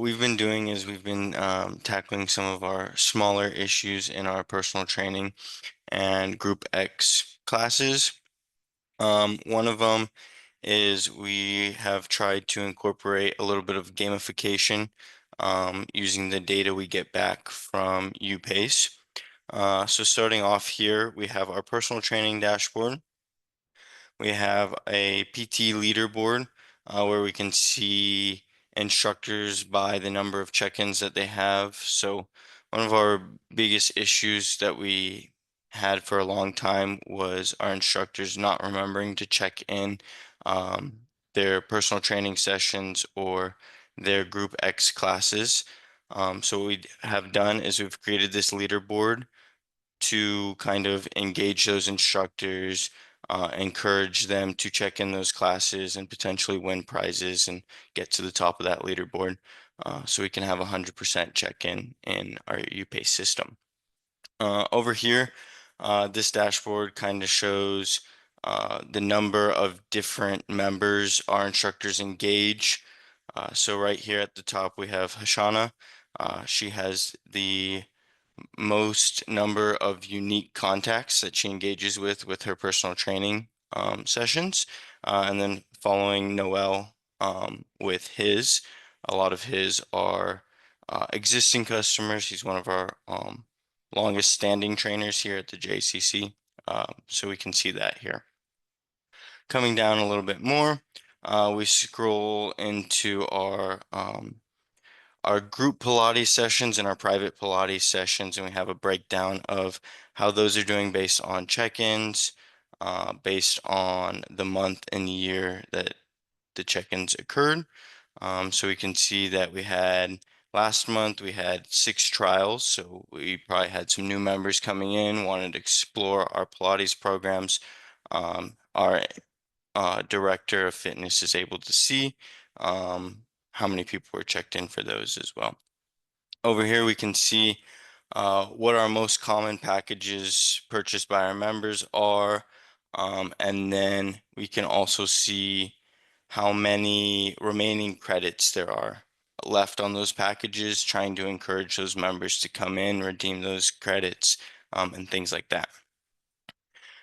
we've been doing is we've been tackling some of our smaller issues in our personal training and Group X classes. One of them is we have tried to incorporate a little bit of gamification using the data we get back from UPace. So starting off here, we have our personal training dashboard. We have a PT leaderboard where we can see instructors by the number of check-ins that they have. So one of our biggest issues that we had for a long time was our instructors not remembering to check in um, their personal training sessions or their Group X classes. So what we have done is we've created this leaderboard to kind of engage those instructors, encourage them to check in those classes and potentially win prizes and get to the top of that leaderboard, so we can have 100% check-in in our UPace system. Over here, this dashboard kind of shows the number of different members our instructors engage. So right here at the top, we have Hashana. She has the most number of unique contacts that she engages with her personal training sessions. And then following Noel with his, a lot of his are existing customers. He's one of our longest standing trainers here at the JCC. So we can see that here. Coming down a little bit more, we scroll into our group Pilates sessions and our private Pilates sessions, and we have a breakdown of how those are doing based on check-ins, based on the month and year that the check-ins occurred. So we can see that we had last month we had 6 trials, so we probably had some new members coming in, wanted to explore our Pilates programs. Our director of fitness is able to see how many people were checked in for those as well. Over here, we can see what our most common packages purchased by our members are. And then we can also see how many remaining credits there are left on those packages, trying to encourage those members to come in, redeem those credits, and things like that.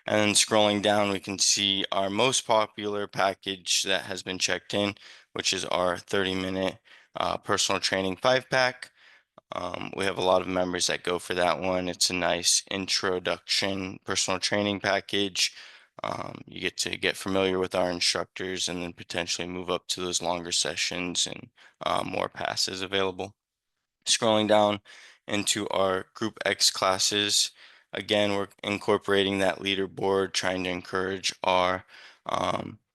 And then scrolling down, we can see our most popular package that has been checked in, which is our 30-minute personal training 5-pack. We have a lot of members that go for that one. It's a nice introduction personal training package. You get to get familiar with our instructors and then potentially move up to those longer sessions and more passes available. Scrolling down into our Group X classes, again, we're incorporating that leaderboard, trying to encourage our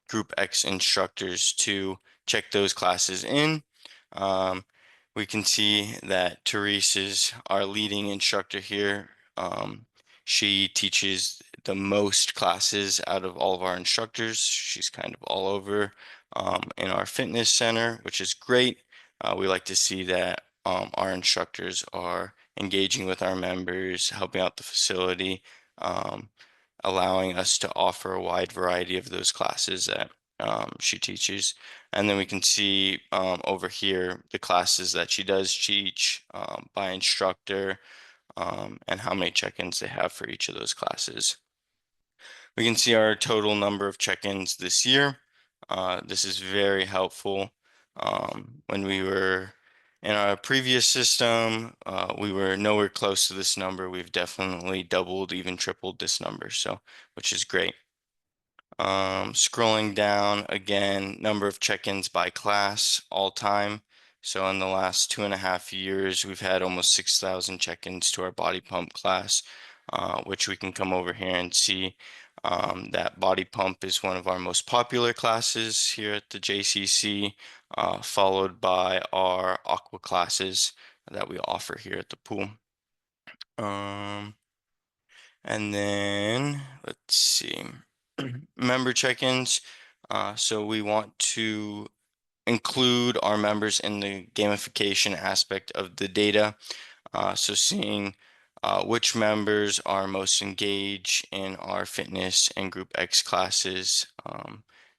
Group X instructors to check those classes in. We can see that Therese is our leading instructor here. She teaches the most classes out of all of our instructors. She's kind of all over in our fitness center, which is great. We like to see that our instructors are engaging with our members, helping out the facility, allowing us to offer a wide variety of those classes that she teaches. And then we can see over here the classes that she does teach by instructor and how many check-ins they have for each of those classes. We can see our total number of check-ins this year. This is very helpful. When we were in our previous system, we were nowhere close to this number. We've definitely doubled, even tripled this number, so which is great. Scrolling down again, number of check-ins by class all time. So in the last 2.5 years, we've had almost 6,000 check-ins to our body pump class, which we can come over here and see that body pump is one of our most popular classes here at the JCC, followed by our aqua classes that we offer here at the pool. And then let's see, member check-ins. So we want to include our members in the gamification aspect of the data. So seeing which members are most engaged in our fitness and Group X classes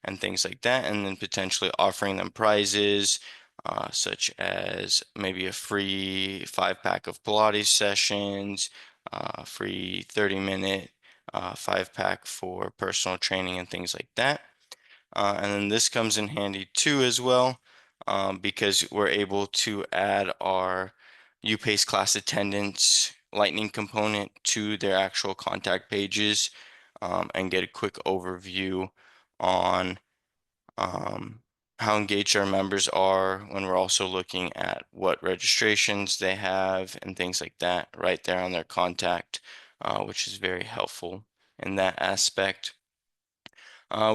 and things like that, and then potentially offering them prizes, such as maybe a free 5-pack of Pilates sessions, free 30-minute 5-pack for personal training and things like that. And then this comes in handy too as well, because we're able to add our UPace class attendance lightning component to their actual contact pages, and get a quick overview on um, how engaged our members are when we're also looking at what registrations they have and things like that right there on their contact, which is very helpful in that aspect.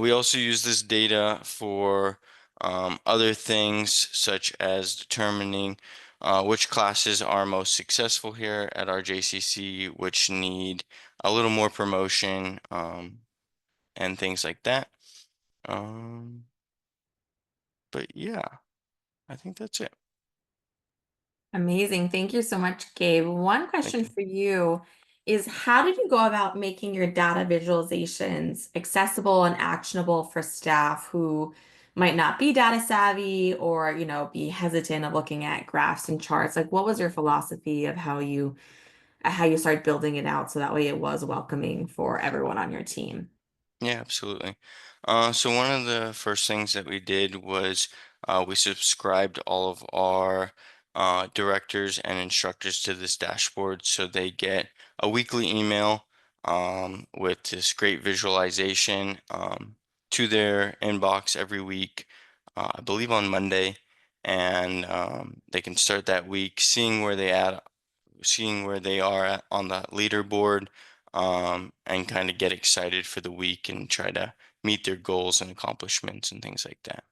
We also use this data for other things, such as determining which classes are most successful here at our JCC, which need a little more promotion, and things like that. Um, but yeah, I think that's it. Amazing. Thank you so much, Gabe. One Thank question you. for you is how did you go about making your data visualizations accessible and actionable for staff who might not be data savvy or, be hesitant of looking at graphs and charts? Like, what was your philosophy of how you started building it out so that way it was welcoming for everyone on your team? Yeah, absolutely. So one of the first things that we did was we subscribed all of our directors and instructors to this dashboard so they get a weekly email with this great visualization to their inbox every week, I believe on Monday, and they can start that week seeing where they are at on the leaderboard, and kind of get excited for the week and try to meet their goals and accomplishments and things like that.